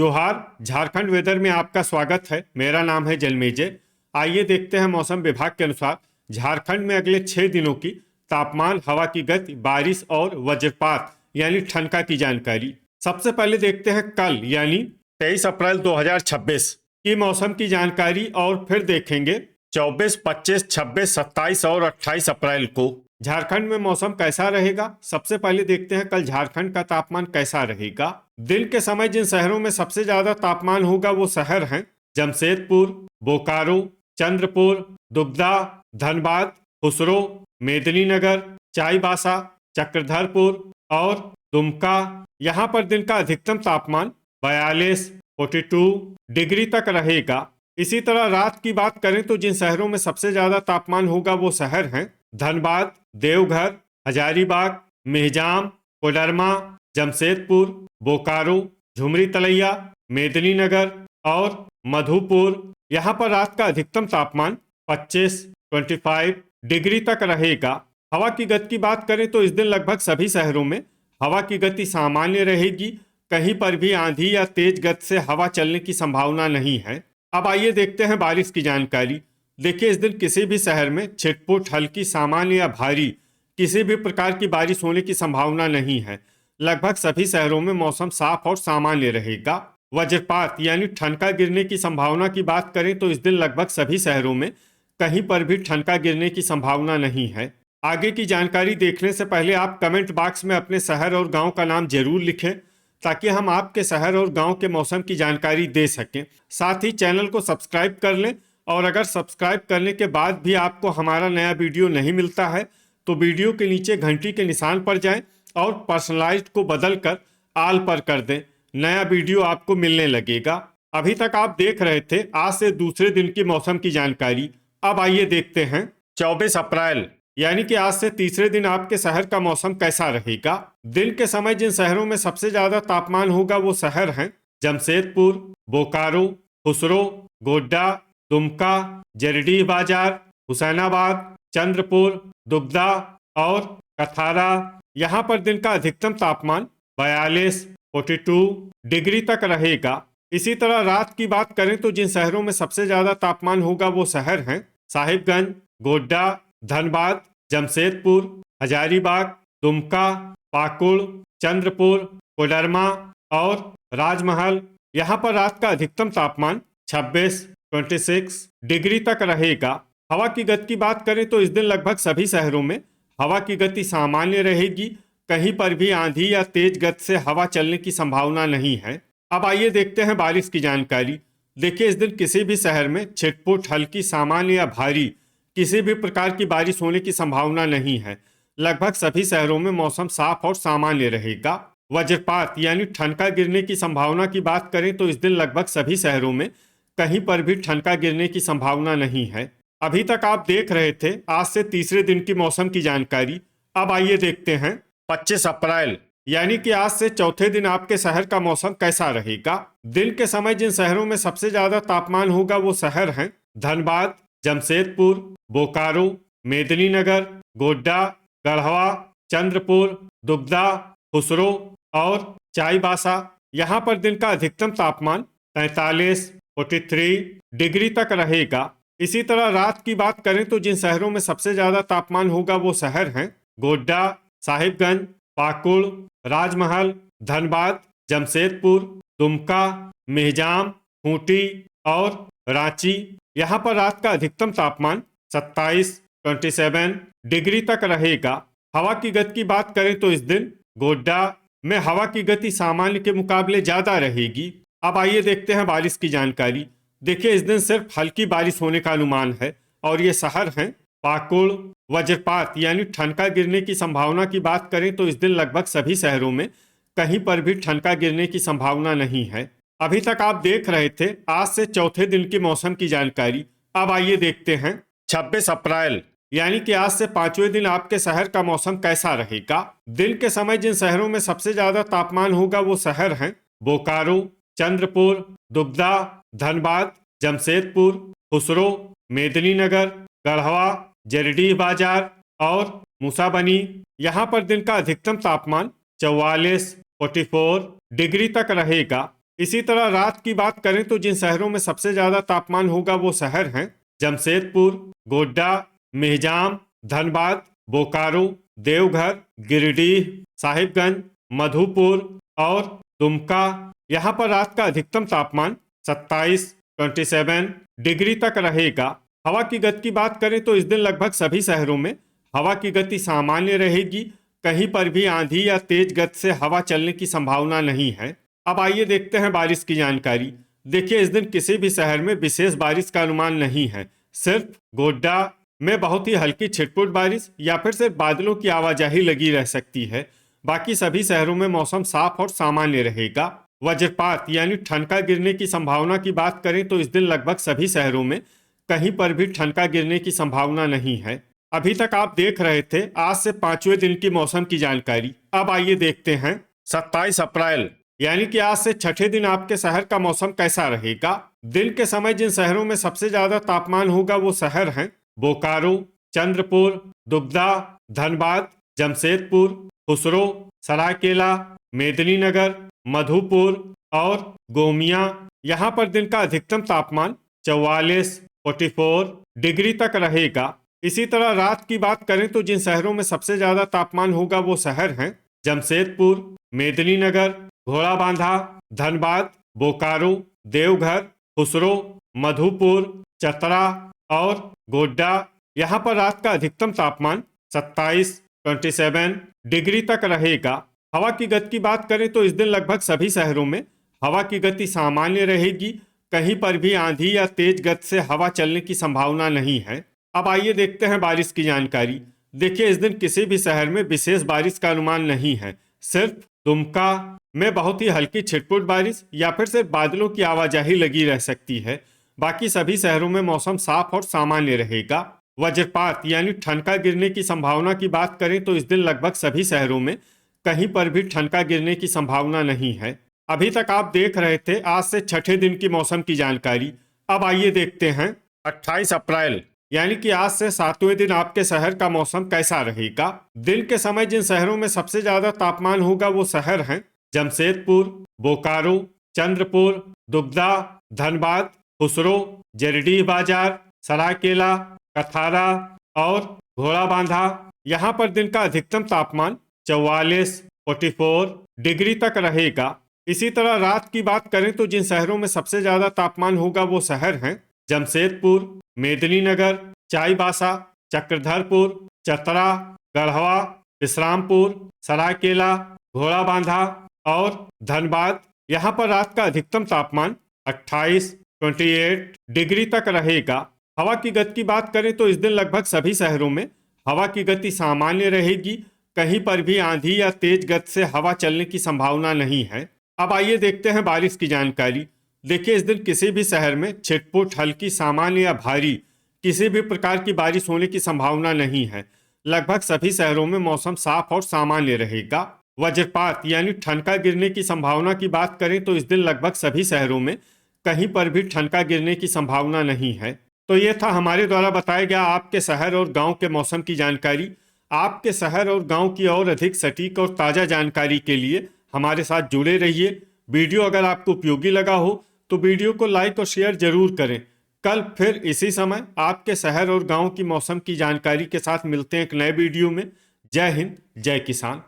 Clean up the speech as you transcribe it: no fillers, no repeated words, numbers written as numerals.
जोहार। झारखंड वेदर में आपका स्वागत है। मेरा नाम है जलमेजय। आइए देखते हैं मौसम विभाग के अनुसार झारखंड में अगले 6 दिनों की तापमान, हवा की गति, बारिश और वज्रपात यानी ठनका की जानकारी। सबसे पहले देखते हैं कल यानी 23 अप्रैल 2026 की मौसम की जानकारी और फिर देखेंगे 24, 25, 26, 27 और 28 अप्रैल को झारखंड में मौसम कैसा रहेगा। सबसे पहले देखते हैं कल झारखंड का तापमान कैसा रहेगा। दिन के समय जिन शहरों में सबसे ज्यादा तापमान होगा वो शहर हैं जमशेदपुर, बोकारो, चंद्रपुर, दुगदा, धनबाद, खुसरो, मेदिनीनगर, चाईबासा, चक्रधरपुर और दुमका। यहाँ पर दिन का अधिकतम तापमान 42, 42 डिग्री तक रहेगा। इसी तरह रात की बात करें तो जिन शहरों में सबसे ज्यादा तापमान होगा वो शहर हैं धनबाद, देवघर, हजारीबाग, मेहजाम, कोडरमा, जमशेदपुर, बोकारो, झुमरी तलैया, मेदिनीनगर और मधुपुर। यहाँ पर रात का अधिकतम तापमान 25, 25 डिग्री तक रहेगा। हवा की गति की बात करें तो इस दिन लगभग सभी शहरों में हवा की गति सामान्य रहेगी। कहीं पर भी आंधी या तेज गति से हवा चलने की संभावना नहीं है। अब आइए देखते हैं बारिश की जानकारी। देखिए, इस दिन किसी भी शहर में छिटपुट, हल्की, सामान्य या भारी किसी भी प्रकार की बारिश होने की संभावना नहीं है। लगभग सभी शहरों में मौसम साफ और सामान्य रहेगा। वज्रपात यानी ठनका गिरने की संभावना की बात करें तो इस दिन लगभग सभी शहरों में कहीं पर भी ठनका गिरने की संभावना नहीं है। आगे की जानकारी देखने से पहले आप कमेंट बॉक्स में अपने शहर और गांव का नाम जरूर लिखें ताकि हम आपके शहर और गांव के मौसम की जानकारी दे सकें। साथ ही चैनल को सब्सक्राइब कर लें और अगर सब्सक्राइब करने के बाद भी आपको हमारा नया वीडियो नहीं मिलता है तो वीडियो के नीचे घंटी के निशान पर जाएं और पर्सनलाइज्ड को बदलकर आल पर कर दें। नया वीडियो आपको मिलने लगेगा। अभी तक आप देख रहे थे आज से दूसरे दिन की मौसम की जानकारी। अब आइए देखते हैं 24 अप्रैल यानी कि आज से तीसरे दिन आपके शहर का मौसम कैसा रहेगा। दिन के समय जिन शहरों में सबसे ज्यादा तापमान होगा वो शहर हैं जमशेदपुर, बोकारो, खुसरो, गोड्डा, दुमका, जरडीह बाजार, हुसैनाबाद, चंद्रपुर, दुगदा और कथारा। यहाँ पर दिन का अधिकतम तापमान 42, 42 डिग्री तक रहेगा। इसी तरह रात की बात करें तो जिन शहरों में सबसे ज्यादा तापमान होगा वो शहर हैं साहिबगंज, गोड्डा, धनबाद, जमशेदपुर, हजारीबाग, दुमका, पाकुड़, चंद्रपुर, कोडरमा और राजमहल। यहाँ पर रात का अधिकतम तापमान 26, 26 डिग्री तक रहेगा। हवा की गति की बात करें तो इस दिन लगभग सभी शहरों में हवा की गति सामान्य रहेगी। कहीं पर भी आंधी या तेज गति से हवा चलने की संभावना नहीं है। अब आइए देखते हैं बारिश की जानकारी। देखिए, इस दिन किसी भी शहर में छिटपुट, हल्की, सामान्य या भारी किसी भी प्रकार की बारिश होने की संभावना नहीं है। लगभग सभी शहरों में मौसम साफ और सामान्य रहेगा। वज्रपात यानी ठनका गिरने की संभावना की बात करें तो इस दिन लगभग सभी शहरों में कहीं पर भी ठनका गिरने की संभावना नहीं है। अभी तक आप देख रहे थे आज से तीसरे दिन की मौसम की जानकारी। अब आइए देखते हैं 25 अप्रैल यानी कि आज से चौथे दिन आपके शहर का मौसम कैसा रहेगा। दिन के समय जिन शहरों में सबसे ज्यादा तापमान होगा वो शहर हैं धनबाद, जमशेदपुर, बोकारो, मेदिनीनगर, गोड्डा, गढ़वा, चंद्रपुर, दुगदा, खुसरो और चाईबासा। यहाँ पर दिन का अधिकतम तापमान 43, 43 डिग्री तक रहेगा। इसी तरह रात की बात करें तो जिन शहरों में सबसे ज्यादा तापमान होगा वो शहर हैं गोड्डा, साहिबगंज, पाकुड़, राजमहल, धनबाद, जमशेदपुर, दुमका, मेहजाम, खूंटी और रांची। यहाँ पर रात का अधिकतम तापमान 27, 27 डिग्री तक रहेगा। हवा की गति की बात करें तो इस दिन गोड्डा में हवा की गति सामान्य के मुकाबले ज्यादा रहेगी। अब आइए देखते हैं बारिश की जानकारी। देखिए, इस दिन सिर्फ हल्की बारिश होने का अनुमान है और ये शहर हैं पाकुड़। वज्रपात यानी ठनका गिरने की संभावना की बात करें तो इस दिन लगभग सभी शहरों में कहीं पर भी ठनका गिरने की संभावना नहीं है। अभी तक आप देख रहे थे आज से चौथे दिन की मौसम की जानकारी। अब आइए देखते हैं 26 अप्रैल यानी कि आज से पांचवें दिन आपके शहर का मौसम कैसा रहेगा। दिन के समय जिन शहरों में सबसे ज्यादा तापमान होगा वो शहर हैं बोकारो, चंद्रपुर, दुगदा, धनबाद, जमशेदपुर, खुसरो, मेदिनीनगर, गढ़वा, जरडीह बाजार और मूसाबनी। यहाँ पर दिन का अधिकतम तापमान 44, 44 डिग्री तक रहेगा। इसी तरह रात की बात करें तो जिन शहरों में सबसे ज्यादा तापमान होगा वो शहर हैं जमशेदपुर, गोड्डा, मेहजाम, धनबाद, बोकारो, देवघर, गिरिडीह, साहिबगंज, मधुपुर और दुमका। यहाँ पर रात का अधिकतम तापमान 27 डिग्री तक रहेगा। हवा की गति की बात करें तो इस दिन लगभग सभी शहरों में हवा की गति सामान्य रहेगी। कहीं पर भी आंधी या तेज गति से हवा चलने की संभावना नहीं है। अब आइए देखते हैं बारिश की जानकारी। देखिए, इस दिन किसी भी शहर में विशेष बारिश का अनुमान नहीं है। सिर्फ गोड्डा में बहुत ही हल्की छिटपुट बारिश या फिर सिर्फ बादलों की आवाजाही लगी रह सकती है। बाकी सभी शहरों में मौसम साफ और सामान्य रहेगा। वज्रपात यानी ठनका गिरने की संभावना की बात करें तो इस दिन लगभग सभी शहरों में कहीं पर भी ठनका गिरने की संभावना नहीं है। अभी तक आप देख रहे थे आज से 5वें दिन की मौसम की जानकारी। अब आइए देखते हैं 27 अप्रैल यानी कि आज से छठे दिन आपके शहर का मौसम कैसा रहेगा। दिन के समय जिन शहरों में सबसे ज्यादा तापमान होगा वो शहर हैं बोकारो, चंद्रपुर, दुगदा, धनबाद, जमशेदपुर, खुसरो, सरायकेला, मेदिनीनगर, मधुपुर और गोमिया। यहाँ पर दिन का अधिकतम तापमान 44 डिग्री तक रहेगा। इसी तरह रात की बात करें तो जिन शहरों में सबसे ज्यादा तापमान होगा वो शहर हैं जमशेदपुर, मेदिनीनगर, घोड़ाबांधा, धनबाद, बोकारो, देवघर, खुसरो, मधुपुर, चतरा और गोड्डा। यहाँ पर रात का अधिकतम तापमान 27 डिग्री तक रहेगा। हवा की गति की बात करें तो इस दिन लगभग सभी शहरों में हवा की गति सामान्य रहेगी। कहीं पर भी आंधी या तेज गति से हवा चलने की संभावना नहीं है। अब आइए देखते हैं बारिश की जानकारी। देखिए, इस दिन किसी भी शहर में विशेष बारिश का अनुमान नहीं है। सिर्फ दुमका में बहुत ही हल्की छिटपुट बारिश या फिर सिर्फ बादलों की आवाजाही लगी रह सकती है। बाकी सभी शहरों में मौसम साफ और सामान्य रहेगा। वज्रपात यानी ठनका गिरने की संभावना की बात करें तो इस दिन लगभग सभी शहरों में कहीं पर भी ठनका गिरने की संभावना नहीं है। अभी तक आप देख रहे थे आज से छठे दिन की मौसम की जानकारी। अब आइए देखते हैं 28 अप्रैल यानी कि आज से 7वें दिन आपके शहर का मौसम कैसा रहेगा। दिन के समय जिन शहरों में सबसे ज्यादा तापमान होगा वो शहर हैं जमशेदपुर, बोकारो, चंद्रपुर, दुगदा, धनबाद, खुसरो, जरीडीह बाजार, सरायकेला, कथारा और घोड़ाबांधा। यहाँ पर दिन का अधिकतम तापमान 44 डिग्री तक रहेगा। इसी तरह रात की बात करें तो जिन शहरों में सबसे ज्यादा तापमान होगा वो शहर हैं जमशेदपुर, मेदिनीनगर, चाईबासा, चक्रधरपुर, चतरा, गढ़वा, विश्रामपुर, सरायकेला, घोड़ाबांधा और धनबाद। यहाँ पर रात का अधिकतम तापमान 28 डिग्री तक रहेगा। हवा की गति की बात करें तो इस दिन लगभग सभी शहरों में हवा की गति सामान्य रहेगी। कहीं पर भी आंधी या तेज गति से हवा चलने की संभावना नहीं है। अब आइए देखते हैं बारिश की जानकारी। देखिए, इस दिन किसी भी शहर में छिटपुट, हल्की, सामान्य या भारी किसी भी प्रकार की बारिश होने की संभावना नहीं है। लगभग सभी शहरों में मौसम साफ और सामान्य रहेगा। वज्रपात यानी ठनका गिरने की संभावना की बात करें तो इस दिन लगभग सभी शहरों में कहीं पर भी ठनका गिरने की संभावना नहीं है। तो ये था हमारे द्वारा बताया गया आपके शहर और गांव के मौसम की जानकारी। आपके शहर और गांव की और अधिक सटीक और ताज़ा जानकारी के लिए हमारे साथ जुड़े रहिए। वीडियो अगर आपको उपयोगी लगा हो तो वीडियो को लाइक और शेयर जरूर करें। कल फिर इसी समय आपके शहर और गांव की मौसम की जानकारी के साथ मिलते हैं एक नए वीडियो में। जय हिंद, जय किसान।